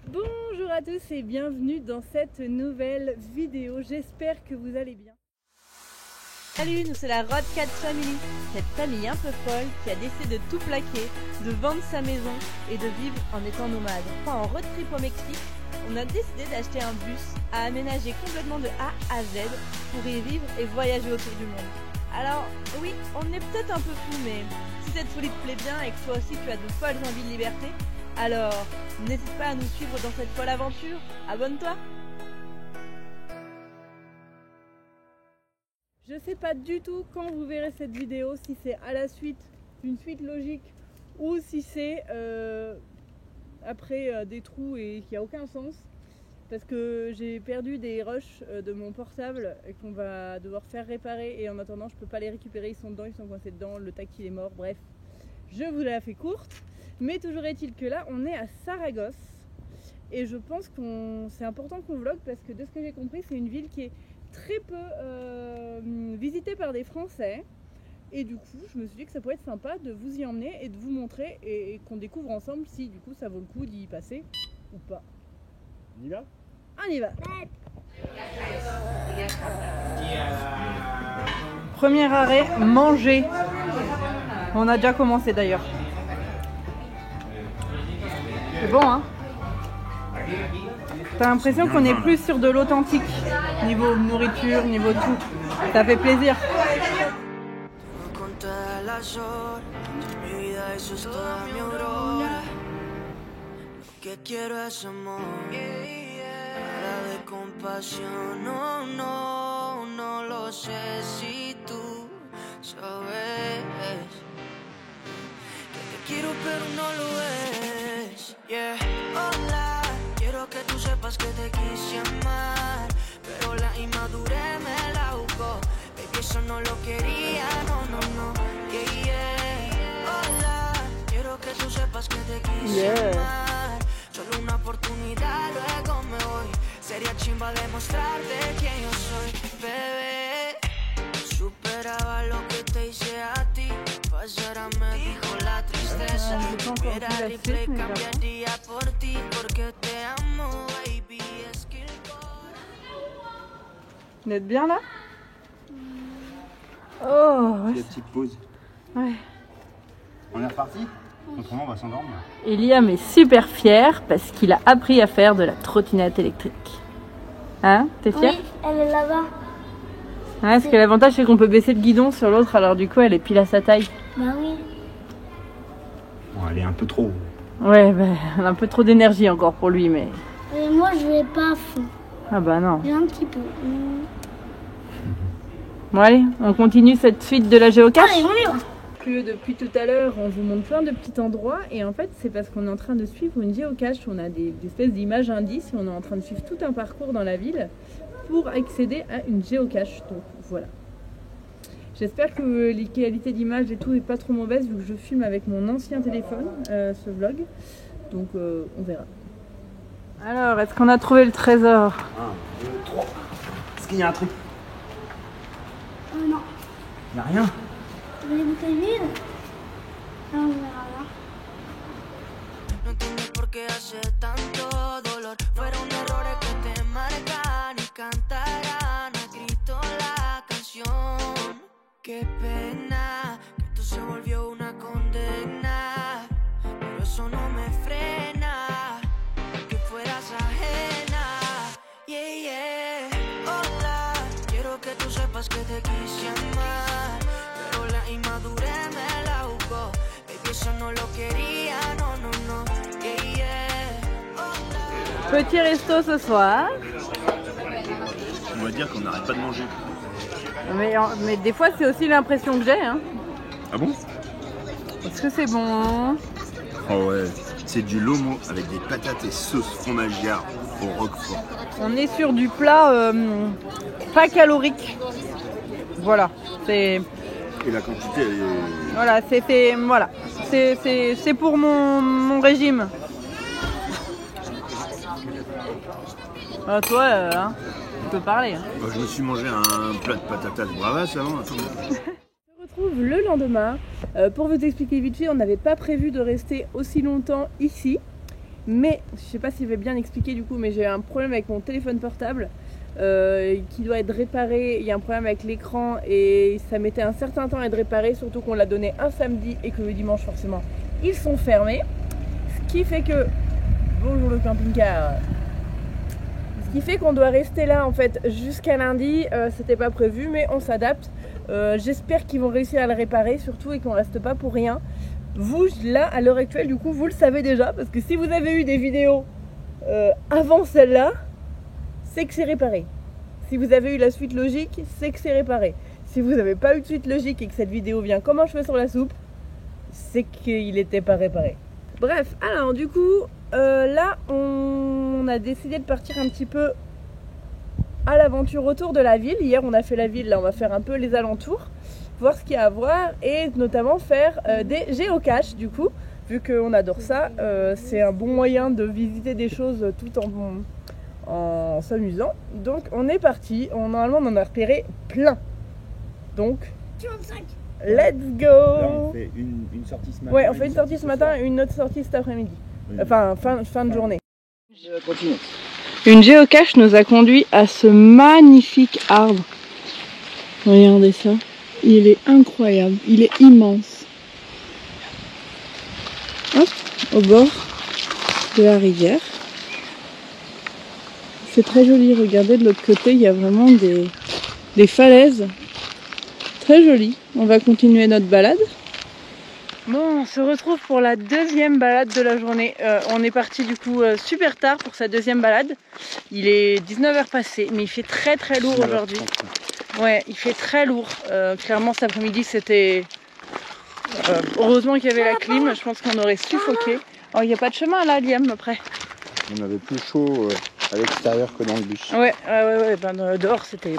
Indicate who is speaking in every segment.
Speaker 1: Bonjour à tous et bienvenue dans cette nouvelle vidéo, j'espère que vous allez bien.
Speaker 2: Salut, nous c'est la Road Cat Family, cette famille un peu folle qui a décidé de tout plaquer, de vendre sa maison et de vivre en étant nomade. En road trip au Mexique, on a décidé d'acheter un bus à aménager complètement de A à Z pour y vivre et voyager autour du monde. Alors oui, on est peut-être un peu fou, mais si cette folie te plaît bien et que toi aussi tu as de folles envies de liberté, alors n'hésite pas à nous suivre dans cette folle aventure, abonne-toi.
Speaker 1: Je sais pas du tout quand vous verrez cette vidéo, si c'est à la suite d'une suite logique ou si c'est après des trous et qu'il n'y a aucun sens. Parce que j'ai perdu des rushs de mon portable qu'on va devoir faire réparer et en attendant je peux pas les récupérer, ils sont dedans, ils sont coincés dedans, le tactile est mort, bref. Je vous la fais courte, mais toujours est-il que là on est à Saragosse et je pense que c'est important qu'on vlog parce que de ce que j'ai compris c'est une ville qui est très peu visitée par des Français et du coup je me suis dit que ça pourrait être sympa de vous y emmener et de vous montrer et qu'on découvre ensemble si du coup ça vaut le coup d'y passer ou pas.
Speaker 3: On y va?
Speaker 1: On y va. Premier arrêt, manger. On a déjà commencé d'ailleurs. C'est bon hein? T'as l'impression qu'on est plus sur de l'authentique, niveau nourriture, niveau tout. Ça fait plaisir.
Speaker 4: Quiero que tú sepas que te quise amar, pero la inmadurez me la jugó. Baby, eso no lo quería, no, no, no. Yeah, yeah. Hola, quiero que tú sepas que te quise amar. Solo una oportunidad, luego me voy. Sería chimba demostrarte quién yo soy, bebé. Superaba lo que te hice a ti. Pasara me dijo la tristeza. Era rifle, cambiaría por ti. Porque te amo, baby. Es que
Speaker 1: Vous êtes bien là? Oh ouais.
Speaker 3: Des petites pauses.
Speaker 1: Ouais.
Speaker 3: On est reparti? Autrement on va s'endormir.
Speaker 1: Liam est super fier parce qu'il a appris à faire de la trottinette électrique. Hein? T'es fier?
Speaker 5: Oui, elle est là-bas.
Speaker 1: Ouais, parce que l'avantage c'est qu'on peut baisser le guidon sur l'autre, alors du coup elle est pile à sa taille.
Speaker 5: Bah oui.
Speaker 3: Bon, elle est un peu trop.
Speaker 1: Ouais, bah, elle a un peu trop d'énergie encore pour lui, mais...
Speaker 5: Et moi je vais pas à fond.
Speaker 1: Ah bah non.
Speaker 5: J'ai un petit peu.
Speaker 1: Bon allez, on continue cette suite de la géocache.
Speaker 5: Allez, on y va.
Speaker 1: Depuis tout à l'heure, on vous montre plein de petits endroits et en fait c'est parce qu'on est en train de suivre une géocache. On a des espèces d'images indices et on est en train de suivre tout un parcours dans la ville pour accéder à une géocache. Donc voilà. J'espère que les qualités d'image et tout est pas trop mauvaise vu que je filme avec mon ancien téléphone ce vlog. Donc on verra. Alors, est-ce qu'on a trouvé le trésor?
Speaker 3: 1, 2, 3. Est-ce qu'il y a un truc?
Speaker 5: Non.
Speaker 3: Il n'y a rien.
Speaker 5: Tu veux les bouteilles vides? Ah, on verra là.
Speaker 4: no entiendes por qué hace tanto dolor. Fueron errores que te marcan y cantarán a grito la canción. Qué pena que esto se volvió una condena, pero eso no me frena, que fueras ajena. Yeah, yeah. Hola, quiero que tú sepas que te quise amar, pero la inmadurez me la jugó. Baby, eso no lo quería, no, no, no. Yeah, yeah. Hola.
Speaker 1: Petit resto ce soir.
Speaker 3: On va dire qu'on n'arrête pas de manger.
Speaker 1: Mais des fois c'est aussi l'impression que j'ai. Hein.
Speaker 3: Ah bon?
Speaker 1: Est-ce que c'est bon?
Speaker 3: Oh ouais, c'est du lomo avec des patates et sauce fromagère au roquefort.
Speaker 1: On est sur du plat pas calorique. Voilà, c'est...
Speaker 3: Et la quantité elle est...
Speaker 1: Voilà, c'est pour mon régime. Alors toi, hein, tu peux parler. Hein.
Speaker 3: Bah, je me suis mangé un plat de patatas bravas avant.
Speaker 1: On se retrouve le lendemain. Pour vous expliquer vite fait, on n'avait pas prévu de rester aussi longtemps ici. Mais je sais pas si je vais bien expliquer du coup, mais j'ai un problème avec mon téléphone portable qui doit être réparé. Il y a un problème avec l'écran et ça mettait un certain temps à être réparé, surtout qu'on l'a donné un samedi et que le dimanche forcément ils sont fermés. Ce qui fait que... Bonjour le camping-car. Ce qui fait qu'on doit rester là en fait jusqu'à lundi. C'était pas prévu mais on s'adapte. J'espère qu'ils vont réussir à le réparer surtout et qu'on reste pas pour rien. Vous là à l'heure actuelle du coup vous le savez déjà parce que si vous avez eu des vidéos avant celle-là, c'est que c'est réparé. Si vous avez eu la suite logique, c'est que c'est réparé. Si vous n'avez pas eu de suite logique et que cette vidéo vient comme un cheveu sur la soupe, c'est qu'il n'était pas réparé. Bref, alors du coup là on a décidé de partir un petit peu à l'aventure autour de la ville. Hier on a fait la ville, là on va faire un peu les alentours, voir ce qu'il y a à voir et notamment faire des géocaches du coup, vu qu'on adore ça, c'est un bon moyen de visiter des choses tout en s'amusant. Donc on est parti, normalement on en a repéré plein. Donc, let's go.
Speaker 3: Là, on fait une sortie ce matin.
Speaker 1: Ouais, on fait une sortie ce matin et une autre sortie cet après-midi.
Speaker 3: Oui.
Speaker 1: Enfin, fin de journée.
Speaker 3: Continue.
Speaker 1: Une géocache nous a conduit à ce magnifique arbre. Regardez ça. Il est incroyable. Il est immense. Hop, au bord de la rivière. C'est très joli. Regardez de l'autre côté, il y a vraiment des falaises. Très joli. On va continuer notre balade. Bon, on se retrouve pour la deuxième balade de la journée. On est parti du coup super tard pour sa deuxième balade. Il est 19h passé, mais il fait très très lourd aujourd'hui. Ouais, il fait très lourd. Clairement cet après-midi c'était... heureusement qu'il y avait la clim, je pense qu'on aurait suffoqué. Oh, il n'y a pas de chemin là, Liam, après.
Speaker 3: On avait plus chaud à l'extérieur que dans le bus.
Speaker 1: Ouais, ben, dehors c'était...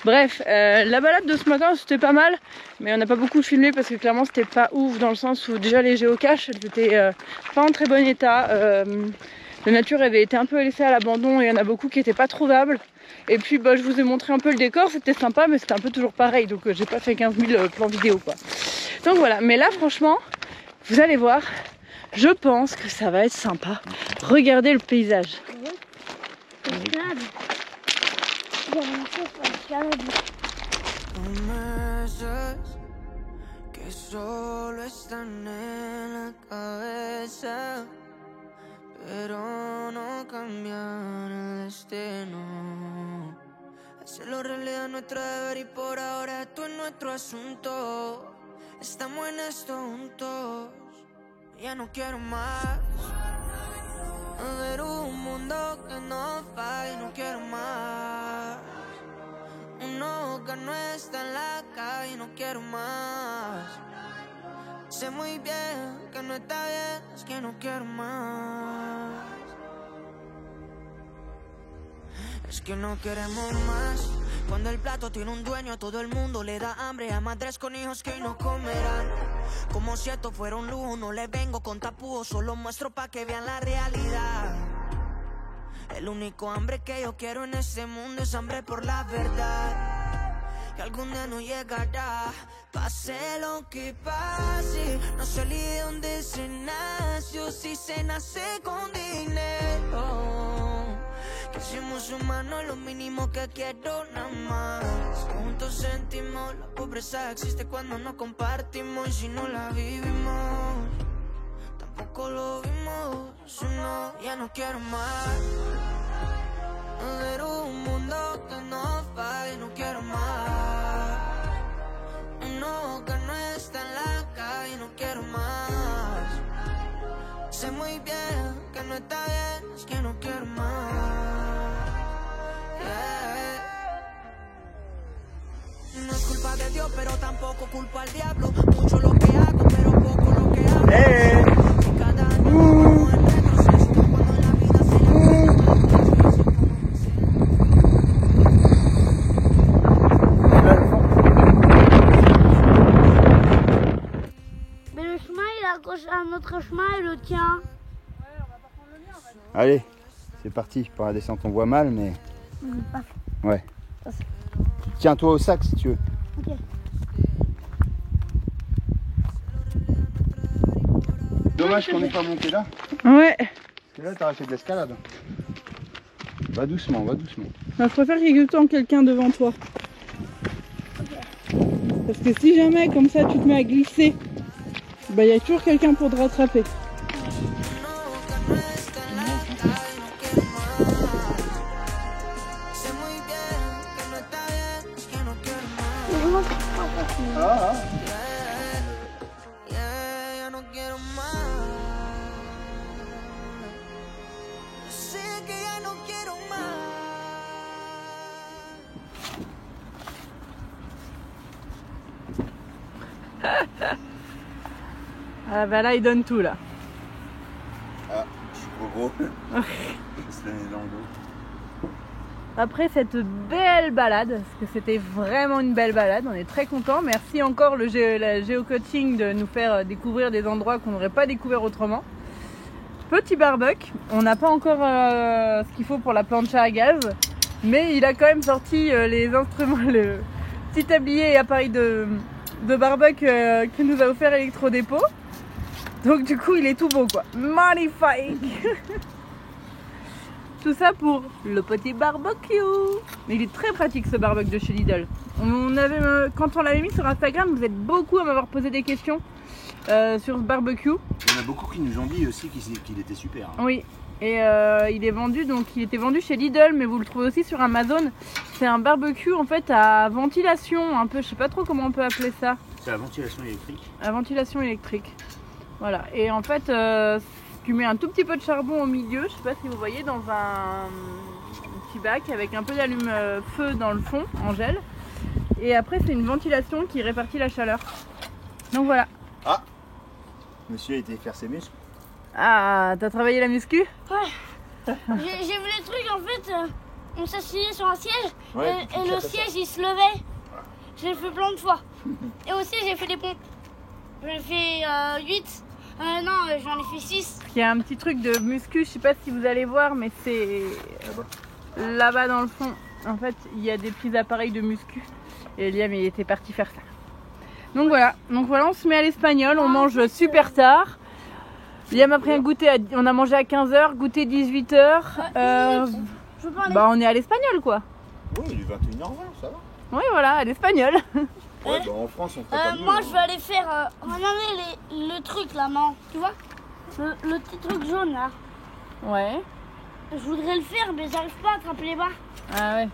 Speaker 1: Bref, la balade de ce matin c'était pas mal, mais on n'a pas beaucoup filmé parce que clairement c'était pas ouf dans le sens où déjà les géocaches elles étaient pas en très bon état. La nature avait été un peu laissée à l'abandon et il y en a beaucoup qui étaient pas trouvables. Et puis bah, je vous ai montré un peu le décor, c'était sympa mais c'était un peu toujours pareil, donc j'ai pas fait 15 000 plans vidéo quoi. Donc voilà, mais là franchement, vous allez voir, je pense que ça va être sympa. Regardez le paysage.
Speaker 4: Que solo están en la cabeza, pero no cambian el destino. Hacerlo realidad es nuestro deber y por ahora esto es nuestro asunto. Estamos en esto juntos, ya no quiero más. Ver un mundo que no falle, no quiero más. Uno que no está en la calle, no quiero más. Sé muy bien que no está bien, es que no quiero más. Es que no queremos más. Cuando el plato tiene un dueño, todo el mundo le da hambre. A madres con hijos que no comerán. Como si esto fuera un lujo, no le vengo con tapujos, solo muestro pa' que vean la realidad. El único hambre que yo quiero en este mundo es hambre por la verdad. Que algún día no llegará, pase lo que pase. No se olvide dónde se nació, si se nace con dinero. Que somos humanos, lo mínimo que quiero nada más. Juntos sentimos, la pobreza existe cuando no compartimos. Y si no la vivimos, tampoco lo vimos. No, ya no quiero más. Ver un mundo que no falle, no quiero más. Uno que no está en la calle, no quiero más. Sé muy bien que no está bien, es que no quiero más. No es culpa de Dios, pero tampoco culpa al diablo. Mucho lo que hago, pero poco lo que hago. Y cada año en retroceso, cuando la vida se
Speaker 5: Mais le chemin il est accroché à un autre chemin et le tien.
Speaker 3: Allez, c'est parti. Pour la descente, on voit mal, mais... Ouais. Tiens-toi au sac si tu veux.
Speaker 5: Ok.
Speaker 3: dommage qu'on n'ait pas monté là.
Speaker 1: Ouais.
Speaker 3: Parce que là, t'aurais fait de l'escalade. Va doucement, va doucement.
Speaker 1: Je préfère qu'il y ait tout le temps quelqu'un devant toi. Parce que si jamais, comme ça, tu te mets à glisser, bah, il y a toujours quelqu'un pour te rattraper.
Speaker 3: Ah,
Speaker 1: Ah bah là, il donne tout là.
Speaker 3: ah, je suis trop gros. Je se donner dans le dos.
Speaker 1: Après cette belle balade, parce que c'était vraiment une belle balade, on est très contents. Merci encore la géocoaching de nous faire découvrir des endroits qu'on n'aurait pas découvert autrement. Petit barbecue, on n'a pas encore ce qu'il faut pour la plancha à gaz, mais il a quand même sorti les instruments, le petit tablier et appareil de barbecue que nous a offert Electrodépôt. Donc du coup il est tout beau quoi, magnifique. Tout ça pour le petit barbecue. Mais il est très pratique ce barbecue de chez Lidl. Quand on l'avait mis sur Instagram, vous êtes beaucoup à m'avoir posé des questions sur ce barbecue.
Speaker 3: Il y en a beaucoup qui nous ont dit aussi qu'il était super. Hein.
Speaker 1: Oui, et il est vendu, donc il était vendu chez Lidl, mais vous le trouvez aussi sur Amazon. C'est un barbecue en fait à ventilation, un peu, je sais pas trop comment on peut appeler ça.
Speaker 3: C'est la ventilation électrique.
Speaker 1: À ventilation électrique. Voilà, et en fait, tu mets un tout petit peu de charbon au milieu, je sais pas si vous voyez, dans un petit bac avec un peu d'allume-feu dans le fond, en gel. Et après, c'est une ventilation qui répartit la chaleur. Donc voilà.
Speaker 3: Ah, monsieur a été faire ses muscles.
Speaker 1: Ah, t'as travaillé la muscu?
Speaker 5: Ouais. J'ai vu les trucs, en fait, on s'asseyait sur un siège
Speaker 3: Ouais,
Speaker 5: et le siège il se levait. Je l'ai fait plein de fois. Et aussi j'ai fait des pompes. J'en ai fait 8. Non, j'en ai fait 6.
Speaker 1: Il y a un petit truc de muscu, je sais pas si vous allez voir, mais c'est là-bas dans le fond. En fait, il y a des petits appareils de muscu. Et Liam, il était parti faire ça. Donc voilà, on se met à l'espagnol, on mange super tard. Liam a pris un goûter, on a mangé à 15h, goûter 18h.
Speaker 5: Je veux parler.
Speaker 1: Bah on est à l'espagnol quoi.
Speaker 3: Oui, il est 21h20, ça va.
Speaker 1: Oui voilà, à l'espagnol.
Speaker 3: Ouais, bah en France, on fait pas mieux,
Speaker 5: Moi
Speaker 3: hein.
Speaker 5: je vais aller faire. Regardez le truc là, maman. Tu vois le petit truc jaune là.
Speaker 1: Ouais.
Speaker 5: Je voudrais le faire, mais j'arrive pas à attraper les bas.
Speaker 1: Ah ouais.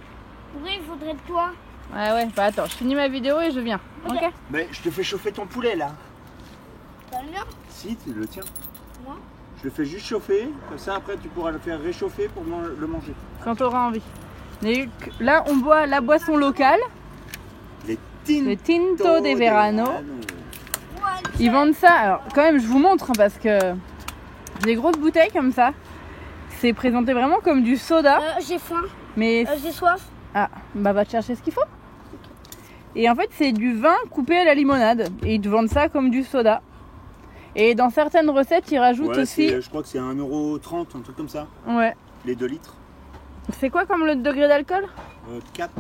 Speaker 5: Oui, il faudrait de toi.
Speaker 1: Ouais ouais, bah attends, je finis ma vidéo et je viens.
Speaker 5: Ok.
Speaker 1: Ok.
Speaker 3: Mais je te fais chauffer ton poulet là.
Speaker 5: T'as le mien?
Speaker 3: Si, tu le tiens.
Speaker 5: Moi?
Speaker 3: Je le fais juste chauffer, comme ça après tu pourras le faire réchauffer pour le manger.
Speaker 1: Quand t'auras envie. Et là on boit la boisson locale,
Speaker 3: Les
Speaker 1: le Tinto de Verano.
Speaker 5: Ouais,
Speaker 1: Ils vendent ça, alors quand même je vous montre hein, parce que des grosses bouteilles comme ça, c'est présenté vraiment comme du soda,
Speaker 5: j'ai faim,
Speaker 1: mais
Speaker 5: j'ai soif.
Speaker 1: ah bah va te chercher ce qu'il faut. Et en fait c'est du vin coupé à la limonade et ils te vendent ça comme du soda. Et dans certaines recettes ils rajoutent
Speaker 3: Ouais,
Speaker 1: aussi,
Speaker 3: je crois que c'est 1,30 €, un truc comme ça,
Speaker 1: ouais.
Speaker 3: les 2 litres.
Speaker 1: C'est quoi comme le degré d'alcool?
Speaker 3: 4.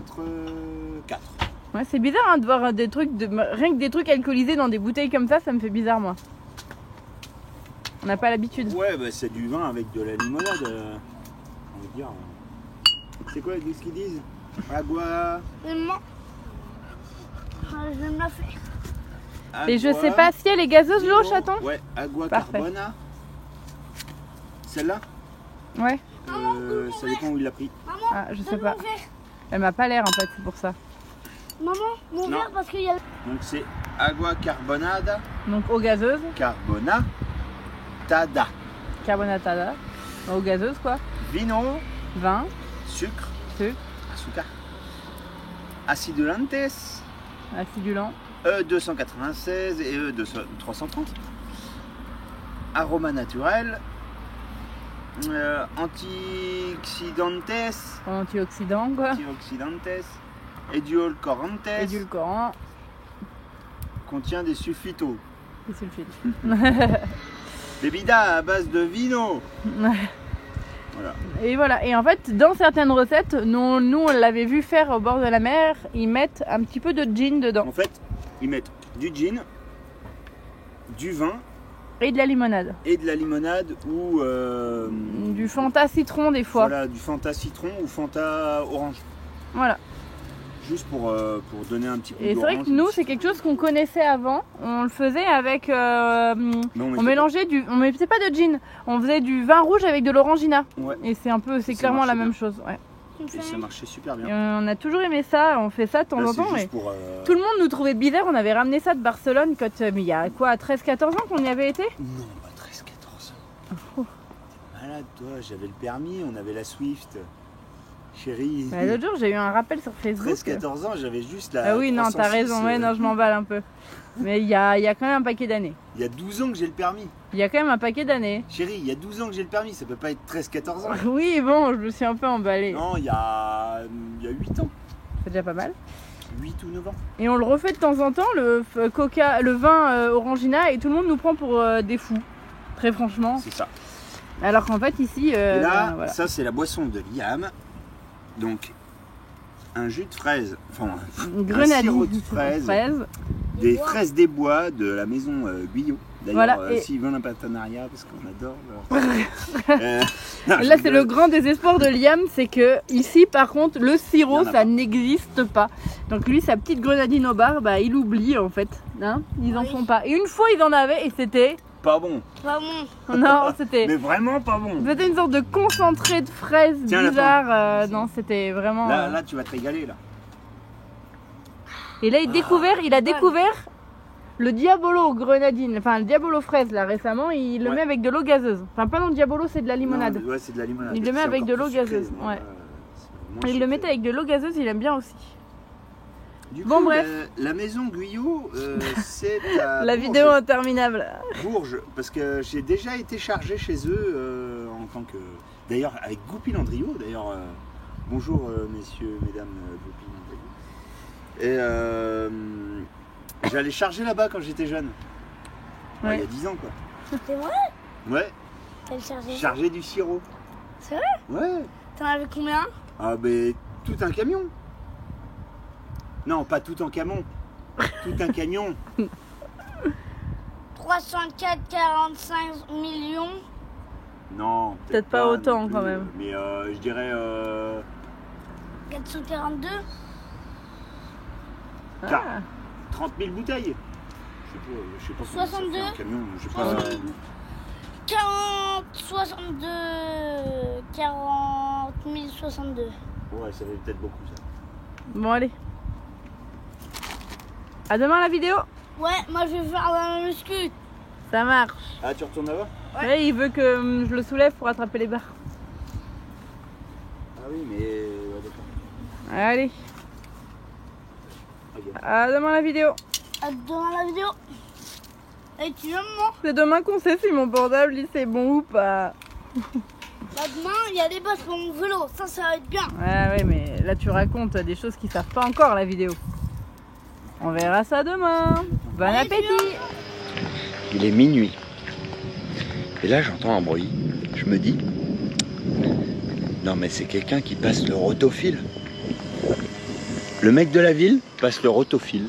Speaker 1: Ouais c'est bizarre hein, de voir des trucs, rien que des trucs alcoolisés dans des bouteilles comme ça me fait bizarre moi. On n'a pas l'habitude.
Speaker 3: Ouais, bah c'est du vin avec de la limonade, on va dire. C'est quoi ce qu'ils disent? Agua.
Speaker 5: Maman, je vais me la faire.
Speaker 1: Et je sais pas si elle est gazeuse l'eau,
Speaker 3: Vino.
Speaker 1: chaton?
Speaker 3: Ouais, agua
Speaker 1: Parfait.
Speaker 3: carbona. Celle-là,
Speaker 1: Ouais.
Speaker 3: ça dépend où il l'a pris.
Speaker 5: Maman,
Speaker 1: Ah, je sais
Speaker 5: donne
Speaker 1: pas.
Speaker 5: mon verre.
Speaker 1: Elle m'a pas l'air en fait, c'est pour ça.
Speaker 5: Maman, mon
Speaker 3: Non.
Speaker 5: verre parce qu'il y a.
Speaker 3: Donc c'est agua carbonada,
Speaker 1: Donc eau gazeuse,
Speaker 3: carbona, tada,
Speaker 1: carbonatada, eau gazeuse quoi,
Speaker 3: vino,
Speaker 1: vin,
Speaker 3: sucre,
Speaker 1: sucre,
Speaker 3: azúcar, acidulantes,
Speaker 1: acidulant,
Speaker 3: E296 et E330, aroma naturel, antioxydantes,
Speaker 1: antioxydant quoi,
Speaker 3: édulcorantes,
Speaker 1: édulcorant,
Speaker 3: contient des sulfitos.
Speaker 1: et sulfite.
Speaker 3: Bebida à base de vino. Voilà.
Speaker 1: Et voilà, et en fait dans certaines recettes, nous on l'avait vu faire au bord de la mer, ils mettent un petit peu de gin dedans.
Speaker 3: En fait, ils mettent du gin, du vin
Speaker 1: Et de la limonade.
Speaker 3: Et de la limonade ou
Speaker 1: Du Fanta citron des fois.
Speaker 3: voilà, du Fanta citron ou Fanta orange.
Speaker 1: Voilà.
Speaker 3: Juste pour donner un petit coup
Speaker 1: Et c'est vrai
Speaker 3: d'orange.
Speaker 1: que nous, c'est quelque chose qu'on connaissait avant. On le faisait avec. On mélangeait on mettait pas de gin. On faisait du vin rouge avec de l'orangina.
Speaker 3: Ouais.
Speaker 1: Et c'est clairement la même chose. Ouais.
Speaker 3: Et ça marchait super
Speaker 1: Et
Speaker 3: bien.
Speaker 1: on a toujours aimé ça. On fait ça de temps
Speaker 3: Là,
Speaker 1: en
Speaker 3: c'est
Speaker 1: temps.
Speaker 3: juste
Speaker 1: Mais
Speaker 3: pour,
Speaker 1: tout le monde nous trouvait bizarre. On avait ramené ça de Barcelone quand mais il y a quoi, 13-14 ans qu'on y avait été.
Speaker 3: Non, pas 13-14 ans. T'es malade, toi. J'avais le permis, on avait la Swift. Chérie.
Speaker 1: Bah, l'autre jour, j'ai eu un rappel sur Facebook.
Speaker 3: 13-14 ans, j'avais juste la.
Speaker 1: Ah oui, non, t'as
Speaker 3: 306,
Speaker 1: raison. Ouais, non, je m'emballe un peu. Mais il y a quand même un paquet d'années.
Speaker 3: Il y a 12 ans que j'ai le permis.
Speaker 1: Il y a quand même un paquet d'années.
Speaker 3: Chérie, il y a 12 ans que j'ai le permis, ça peut pas être 13-14 ans.
Speaker 1: Oui, bon, je me suis un peu emballée.
Speaker 3: Non, il y a 8 ans.
Speaker 1: C'est déjà pas mal.
Speaker 3: 8 ou 9 ans.
Speaker 1: Et on le refait de temps en temps, le vin Orangina, et tout le monde nous prend pour des fous. Très franchement.
Speaker 3: C'est ça.
Speaker 1: Alors qu'en fait, ici.
Speaker 3: Et là,
Speaker 1: voilà.
Speaker 3: ça c'est la boisson de Liam. Donc, un jus de fraise, enfin,
Speaker 1: Une
Speaker 3: un
Speaker 1: grenadine
Speaker 3: sirop de fraise, des fraises des bois de la maison Guyot. D'ailleurs,
Speaker 1: Voilà, et-
Speaker 3: s'ils veulent un partenariat, parce qu'on adore leur... non, je
Speaker 1: Là, c'est
Speaker 3: rigole.
Speaker 1: le grand désespoir de Liam, c'est que ici, par contre, le sirop,
Speaker 3: Il y en a
Speaker 1: ça
Speaker 3: pas.
Speaker 1: n'existe pas. Donc lui, sa petite grenadine au bar, bah, il oublie en fait. Hein, ils en
Speaker 5: Oui.
Speaker 1: font pas. Et une fois, ils en avaient, et c'était.
Speaker 3: Pas bon,
Speaker 5: Pas bon.
Speaker 1: Non, c'était.
Speaker 3: mais vraiment pas bon.
Speaker 1: C'était une sorte de concentré de fraises
Speaker 3: Tiens, la
Speaker 1: bizarre. Non, c'était vraiment.
Speaker 3: Là, tu vas te régaler, là.
Speaker 1: Et là, il a découvert le Diabolo grenadine, enfin le Diabolo fraise là récemment. Il le
Speaker 3: Ouais.
Speaker 1: met avec de l'eau gazeuse. Enfin, pas dans le Diabolo, c'est de la limonade.
Speaker 3: Non, ouais, c'est de la limonade.
Speaker 1: Il le met
Speaker 3: C'est
Speaker 1: avec
Speaker 3: encore
Speaker 1: de l'eau
Speaker 3: plus sucré,
Speaker 1: gazeuse,
Speaker 3: moi,
Speaker 1: ouais.
Speaker 3: c'est moins
Speaker 1: Il le
Speaker 3: sucré.
Speaker 1: mettait avec de l'eau gazeuse, il aime bien aussi.
Speaker 3: Du
Speaker 1: Bon,
Speaker 3: coup,
Speaker 1: bref.
Speaker 3: La maison Guyot, c'est à
Speaker 1: La
Speaker 3: Bourges.
Speaker 1: vidéo interminable.
Speaker 3: Bourges, parce que j'ai déjà été chargé chez eux en tant que... D'ailleurs, avec Goupil Landriot, d'ailleurs, bonjour messieurs, mesdames Goupil Landriot. Et j'allais charger là-bas quand j'étais jeune. Ouais,
Speaker 1: Ouais.
Speaker 3: il y a 10 ans, quoi.
Speaker 5: C'est vrai?
Speaker 3: Ouais,
Speaker 5: T'as le chargé?
Speaker 3: charger du sirop.
Speaker 5: C'est vrai?
Speaker 3: Ouais.
Speaker 5: T'en avais combien?
Speaker 3: Ah, ben, tout un camion. Non, pas tout en camion. Tout un camion.
Speaker 5: 304,45 millions.
Speaker 3: Non,
Speaker 1: Peut-être pas autant,
Speaker 3: non plus,
Speaker 1: quand même.
Speaker 3: Mais je dirais
Speaker 5: 442.
Speaker 1: Ah.
Speaker 3: 30 000 bouteilles. Je sais pas comment ça fait
Speaker 5: 62.
Speaker 3: un camion. Je sais pas.
Speaker 5: 40, 62, 40 062.
Speaker 3: Ouais, ça fait peut-être beaucoup ça.
Speaker 1: Bon, allez. À demain la vidéo.
Speaker 5: Ouais, moi je vais faire la muscu.
Speaker 1: Ça marche.
Speaker 3: Ah, tu retournes là-bas?
Speaker 1: Ouais, il veut que je le soulève pour attraper les barres.
Speaker 3: Ah oui, mais. Ouais, d'accord.
Speaker 1: Allez.
Speaker 3: Ok.
Speaker 1: À demain la vidéo.
Speaker 5: À demain la vidéo. Et tu viens maman?
Speaker 1: C'est demain qu'on sait si mon portable il c'est bon ou pas.
Speaker 5: Bah demain il y a des bosses pour mon vélo. Ça va être bien.
Speaker 1: Ouais, mais là tu racontes des choses qu'ils savent pas encore la vidéo. On verra ça demain. Bon
Speaker 5: Allez,
Speaker 1: appétit.
Speaker 3: Il est minuit. Et là, j'entends un bruit. Je me dis, non mais c'est quelqu'un qui passe le rotofil. Le mec de la ville passe le rotofil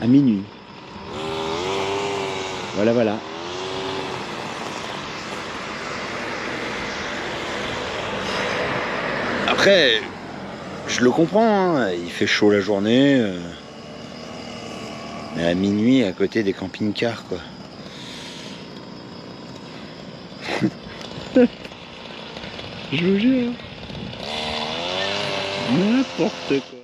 Speaker 3: à minuit. Voilà, voilà. Après, je le comprends, hein, il fait chaud la journée. Mais à minuit, à côté des camping-cars, quoi. Je vous jure. N'importe quoi.